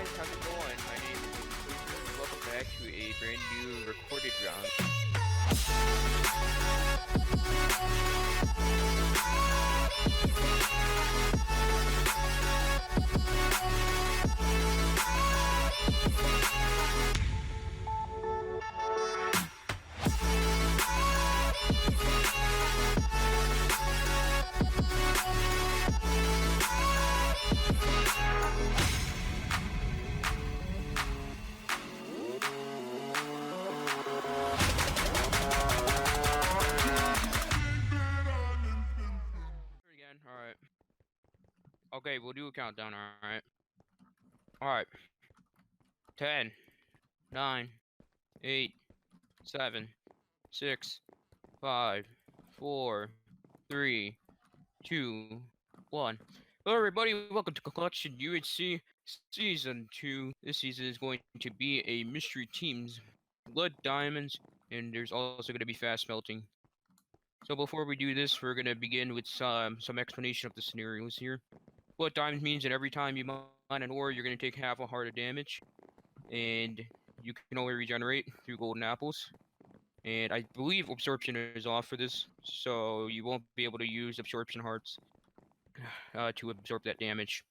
guys, how's it going? My name is Absorption. Welcome back to a brand new recorded round. Again, alright. Okay, we'll do a countdown, alright. Alright. 10, 9, 8, 7, 6, 5, 4, 3, 2, 1. Hello everybody, welcome to Collection UHC Season 2. This season is going to be a mystery teams, blood diamonds, and there's also going to be fast smelting. So before we do this, we're going to begin with some explanation of the scenarios here. Blood diamonds means that every time you mine an ore, you're going to take half a heart of damage, and you can only regenerate through golden apples. And I believe absorption is off for this, so you won't be able to use absorption hearts to absorb that damage.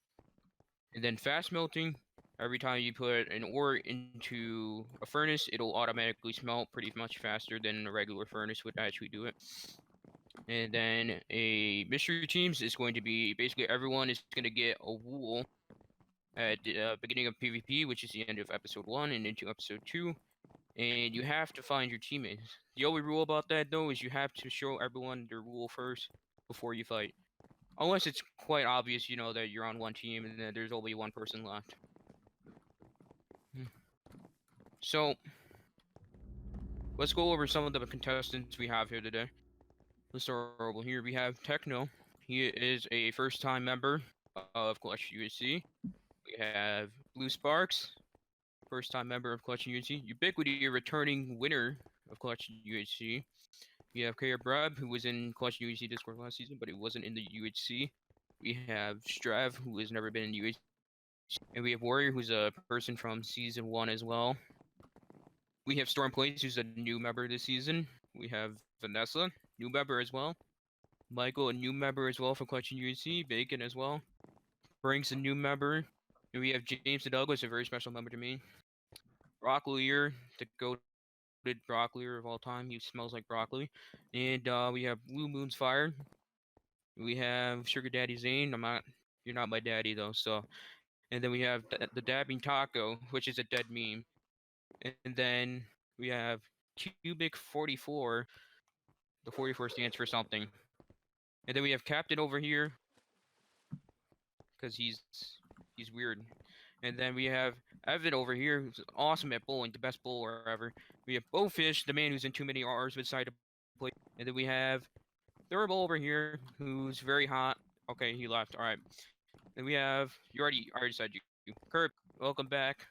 And then fast melting, every time you put an ore into a furnace, it'll automatically smelt pretty much faster than a regular furnace would actually do it. And then a mystery teams is going to be basically everyone is going to get a wool at the beginning of PvP, which is the end of episode 1 and into episode 2. And you have to find your teammates. The only rule about that though is you have to show everyone their wool first before you fight. Unless it's quite obvious, you know, that you're on one team and that there's only one person left. So, let's go over some of the contestants we have here today. Let's start over here. We have Techno. He is a first-time member of Collection UHC. We have Blue Sparks, first-time member of Collection UHC. Ubiquity, a returning winner of Collection UHC. We have Kaya Brab, who was in Collection UHC Discord last season, but it wasn't in the UHC. We have Strav, who has never been in UHC. And we have Warrior, who's a person from Season 1 as well. We have Storm Plays, who's a new member this season. We have Vanessa, new member as well. Michael, a new member as well from Collection UHC. Bacon as well. Brinks, a new member. And we have James and Douglas, a very special member to me. Broccolier, the goated broccolier of all time. He smells like broccoli. And we have Blue Moon's Fire. We have Sugar Daddy Zane. You're not my daddy though, so. And then we have the Dabbing Taco, which is a dead meme. And then we have Cubic 44. The 44 stands for something. And then we have Captain over here, because he's weird. And then we have Evan over here, who's awesome at bowling, the best bowler ever. We have Bowfish, the man who's in too many R's beside the plate. And then we have Thurble over here, who's very hot. Okay, he left. All right. Then we have I already said you. Kirk, welcome back.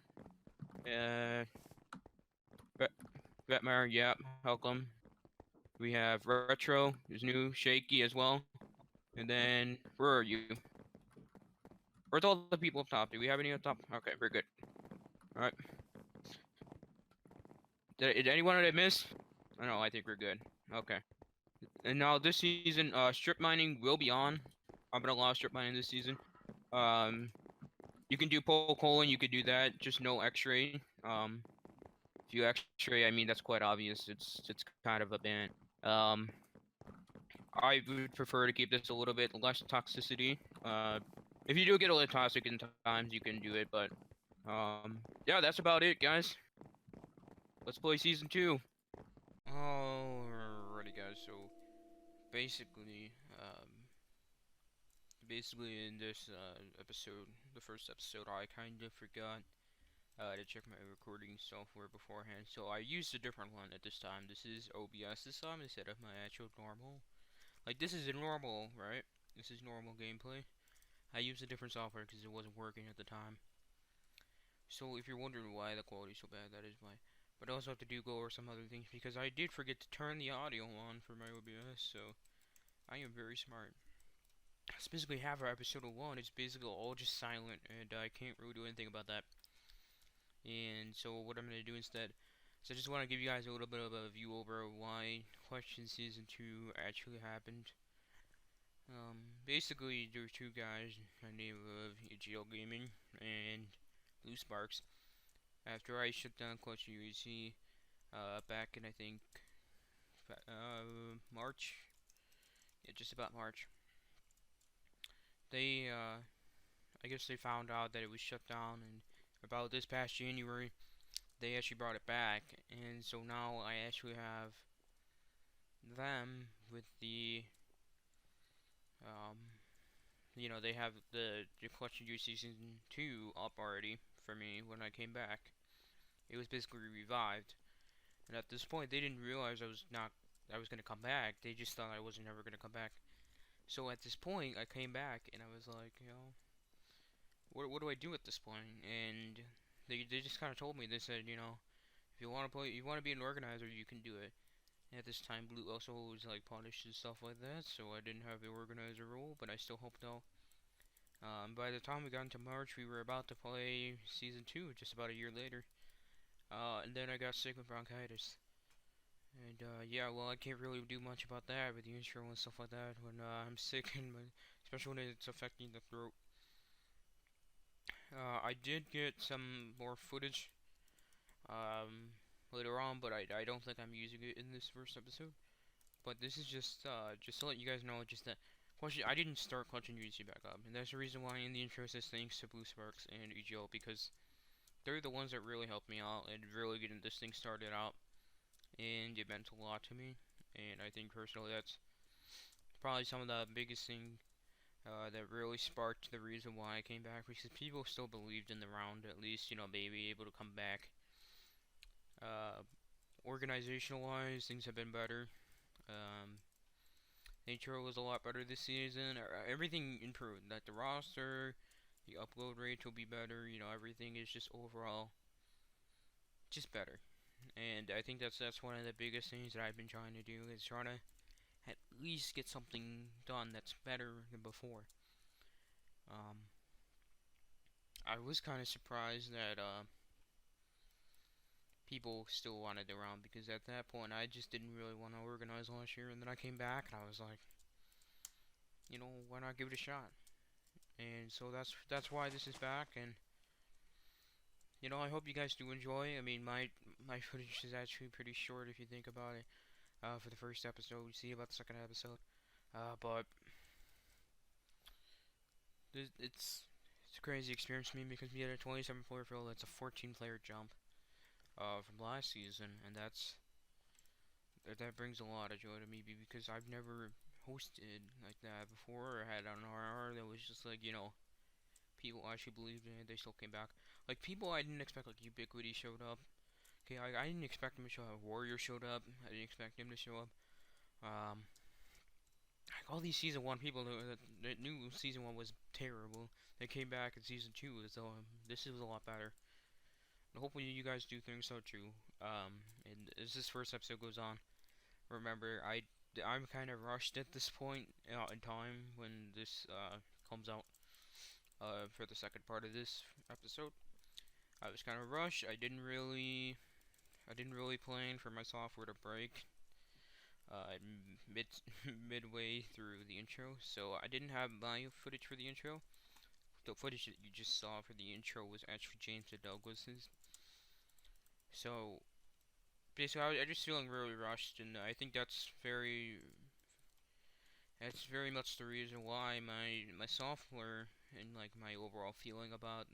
Vetmar, yeah, welcome. We have Retro, who's new, Shaky as well. And then, where are you? Where's all the people up top? Do we have any up top? Okay, we're good. Alright. Did anyone I miss? I know, I think we're good. Okay. And now this season, strip mining will be on. I'm gonna allow strip mining this season. You can do pole colon, you could do that, just no x-ray. If you x-ray, I mean, that's quite obvious. It's kind of a ban. I would prefer to keep this a little bit less toxicity. If you do get a little toxic in times, you can do it, but yeah, that's about it, guys. Let's play season 2. Alrighty, guys. So basically, in this episode, the first episode, I kind of forgot to check my recording software beforehand, so I used a different one at this time. This is OBS this time instead of my actual normal. Like, this is a normal, right? This is normal gameplay. I used a different software because it wasn't working at the time. So if you're wondering why the quality is so bad, that is why. But I also have to go over some other things because I did forget to turn the audio on for my OBS, so I am very smart. It's basically half our episode 1, it's basically all just silent, and I can't really do anything about that. And so what I'm gonna do instead is I just want to give you guys a little bit of a view over why Question Season 2 actually happened. Basically, there were two guys by the name of EGL Gaming and Blue Sparks. After I shut down Clutch UHC, back in I think March, yeah, just about March, they I guess they found out that it was shut down, and about this past January, they actually brought it back, and so now I actually have them with the um, they have the Collection Juice Season 2 up already for me when I came back. It was basically revived, and at this point they didn't realize I was gonna come back. They just thought I wasn't ever gonna come back. So at this point I came back and I was like, what do I do at this point? And they just kind of told me. They said, if you want to play, you want to be an organizer, you can do it. At this time, Blue also was like punished and stuff like that, so I didn't have the organizer role, but I still helped out. By the time we got into March, we were about to play Season 2, just about a year later. And then I got sick with bronchitis. And, yeah, well, I can't really do much about that with the intro and stuff like that when I'm sick, and especially when it's affecting the throat. I did get some more footage um, later on, but I don't think I'm using it in this first episode. But this is just to let you guys know, just that question. I didn't start clutching UHC back up, and that's the reason why in the intro it says thanks to Blue Sparks and EGO, because they're the ones that really helped me out and really getting this thing started out, and it meant a lot to me. And I think personally that's probably some of the biggest thing that really sparked the reason why I came back, because people still believed in the round, at least, maybe able to come back. Uh, Organizational wise, things have been better. Um, Intro was a lot better this season. Everything improved. Like the roster, the upload rate will be better. Everything is just overall just better. And I think that's one of the biggest things that I've been trying to do is trying to at least get something done that's better than before. Um, I was kind of surprised that people still wanted the round, because at that point I just didn't really want to organize last year, and then I came back and I was like, why not give it a shot? And so that's why this is back, and I hope you guys do enjoy. I mean, my footage is actually pretty short if you think about it. For the first episode, we see about the second episode. But it's a crazy experience for me, because we had a 27 player field. That's a 14 player jump from last season, and that brings a lot of joy to me, because I've never hosted like that before, or had an RR that was just like, people actually believed in it. They still came back. Like, people I didn't expect, like Ubiquity showed up. Okay, I didn't expect him to show up. Warrior showed up. I didn't expect him to show up. Like all these season 1 people that knew season 1 was terrible, they came back in season 2 as though this is a lot better. And hopefully you guys do think so too. And as this first episode goes on, remember I'm kind of rushed at this point in time when this comes out for the second part of this episode. I was kind of rushed. I didn't really plan for my software to break mid midway through the intro, so I didn't have my footage for the intro. The footage that you just saw for the intro was actually James Douglas's. So basically, I was just feeling really rushed, and I think that's very much the reason why my software and like my overall feeling about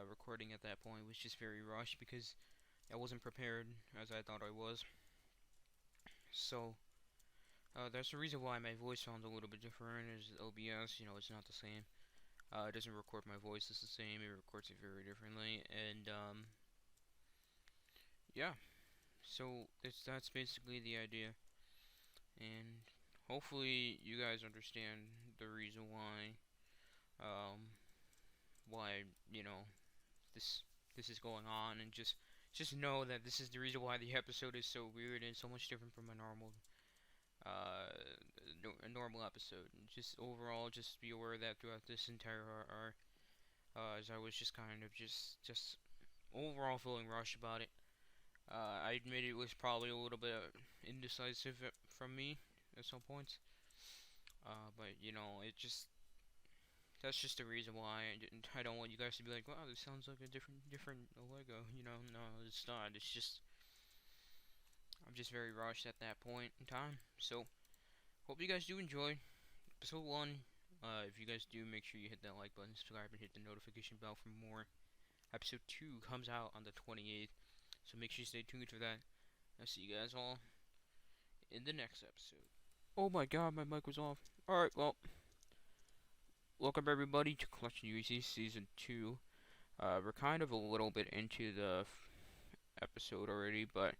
recording at that point was just very rushed, because I wasn't prepared as I thought I was. So that's the reason why my voice sounds a little bit different. Is OBS, it's not the same. It doesn't record my voice as the same. It records it very differently, and yeah. So that's basically the idea, and hopefully you guys understand the reason um, why this this is going on, and just know that this is the reason why the episode is so weird and so much different from a uh, normal episode. And just overall, just be aware that throughout this entire arc, as I was just kind of just overall feeling rushed about it. I admit it was probably a little bit indecisive from me at some points. But you know, it just that's just the reason why I don't want you guys to be like, wow, this sounds like a different Lego. You know, no, it's not. It's just I'm just very rushed at that point in time. So hope you guys do enjoy episode 1. If you guys do, make sure you hit that like button, subscribe, and hit the notification bell for more. Episode 2 comes out on the 28th, so make sure you stay tuned for that. I'll see you guys all in the next episode. Oh my god, my mic was off. Alright, well, welcome everybody to Collection UHC Season 2. We're kind of a little bit into the episode already, but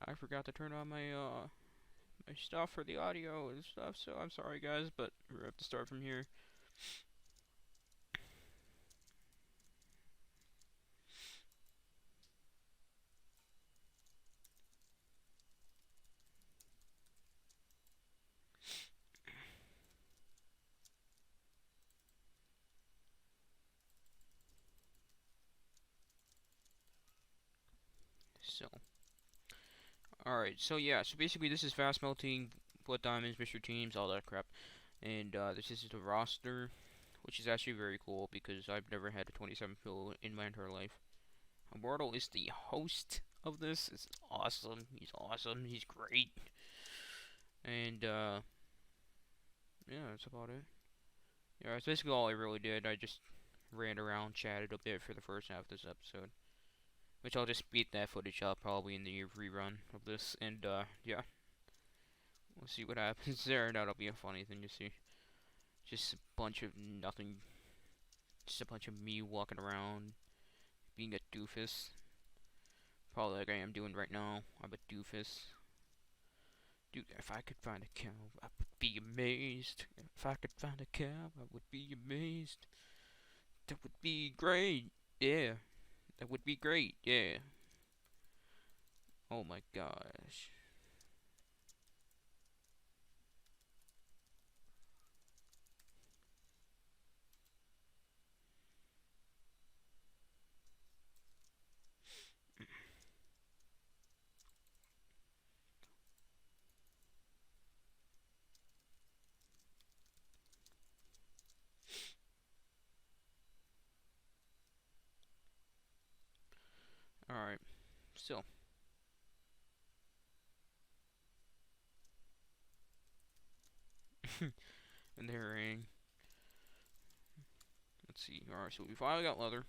I forgot to turn on my stuff for the audio and stuff, so I'm sorry guys, but we have to start from here. So, alright, so yeah, so basically this is fast melting, blood diamonds, Mr. Teams, all that crap. And this is the roster, which is actually very cool because I've never had a 27 fill in my entire life. Immortal is the host of this. It's awesome. He's awesome. He's great. And yeah, that's about it. Yeah, that's basically all I really did. I just ran around, chatted a bit for the first half of this episode. Which I'll just beat that footage up probably in the rerun of this. And yeah. We'll see what happens there. That'll be a funny thing to see. Just a bunch of nothing. Just a bunch of me walking around, being a doofus. Probably like I am doing right now. I'm a doofus. Dude, if I could find a cow, I would be amazed. If I could find a cow, I would be amazed. That would be great. Yeah. That would be great. Yeah. Oh my gosh. Alright. So. And the herring. Let's see. Alright, so we finally got leather.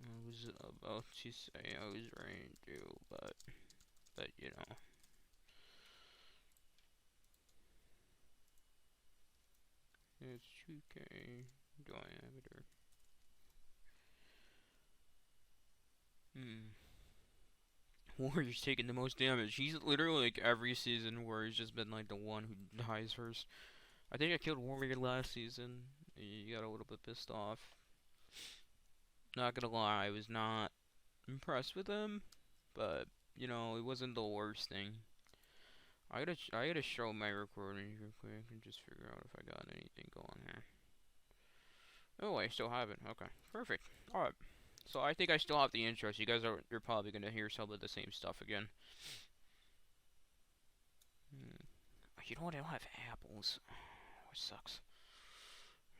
I was about to say I was ready to, but you know. It's 2K diameter. Warrior's taking the most damage. He's literally like every season Warrior's just been like the one who dies first. I think I killed Warrior last season. You got a little bit pissed off. Not gonna lie, I was not impressed with him, but you know, it wasn't the worst thing. I gotta show my recording real quick and just figure out if I got anything going here. Oh, I still have it. Okay, perfect. Alright. So I think I still have the intro, so you're probably gonna hear some of the same stuff again. You know what? I don't have apples, which sucks.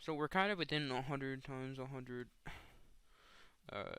So we're kind of within 100 times 100. Uh,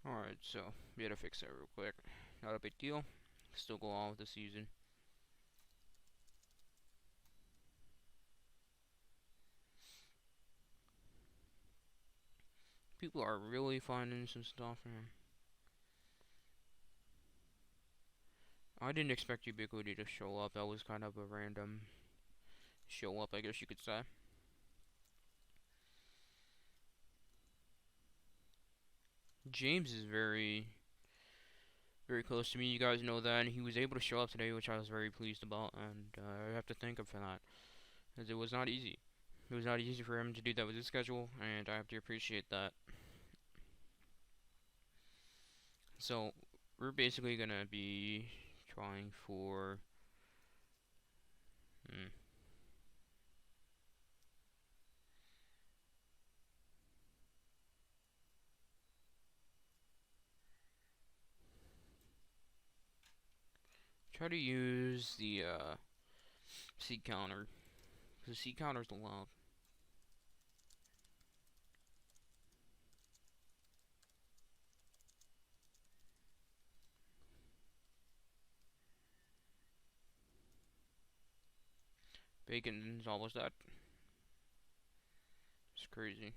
Alright, so we had to fix that real quick. Not a big deal. Still go on with the season. People are really finding some stuff, man. I didn't expect Ubiquity to show up. That was kind of a random show up, I guess you could say. James is very close to me. You guys know that, and he was able to show up today, which I was very pleased about, and I have to thank him for that, as it was not easy. It was not easy for him to do that with his schedule, and I have to appreciate that. So, we're basically gonna be trying for... Hmm. Try to use the seed counter, because the seed counter's allowed. Bacon is almost that. It's crazy.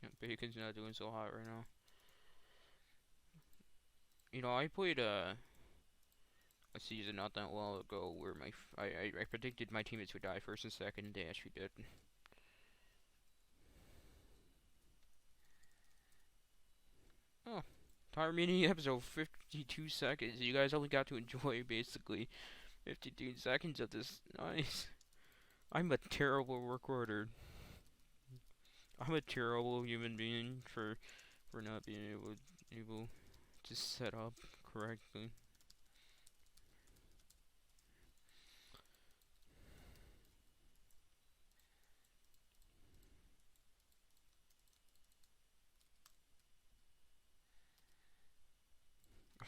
Yeah, bacon's not doing so hot right now. You know, I played a season not that long ago where I predicted my teammates would die first and second, and they actually did. Oh, entire mini episode, 52 seconds. You guys only got to enjoy basically 52 seconds of this. Nice. I'm a terrible recorder. I'm a terrible human being for not being able to set up correctly.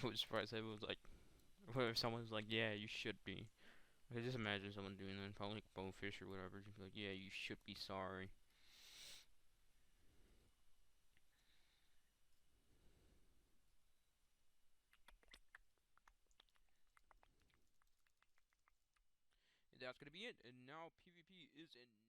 I was surprised I was like, what if someone's like, yeah, you should be. I just imagine someone doing that, probably like Bonefish or whatever, just be like, yeah, you should be sorry. And that's gonna be it. And now PvP is in.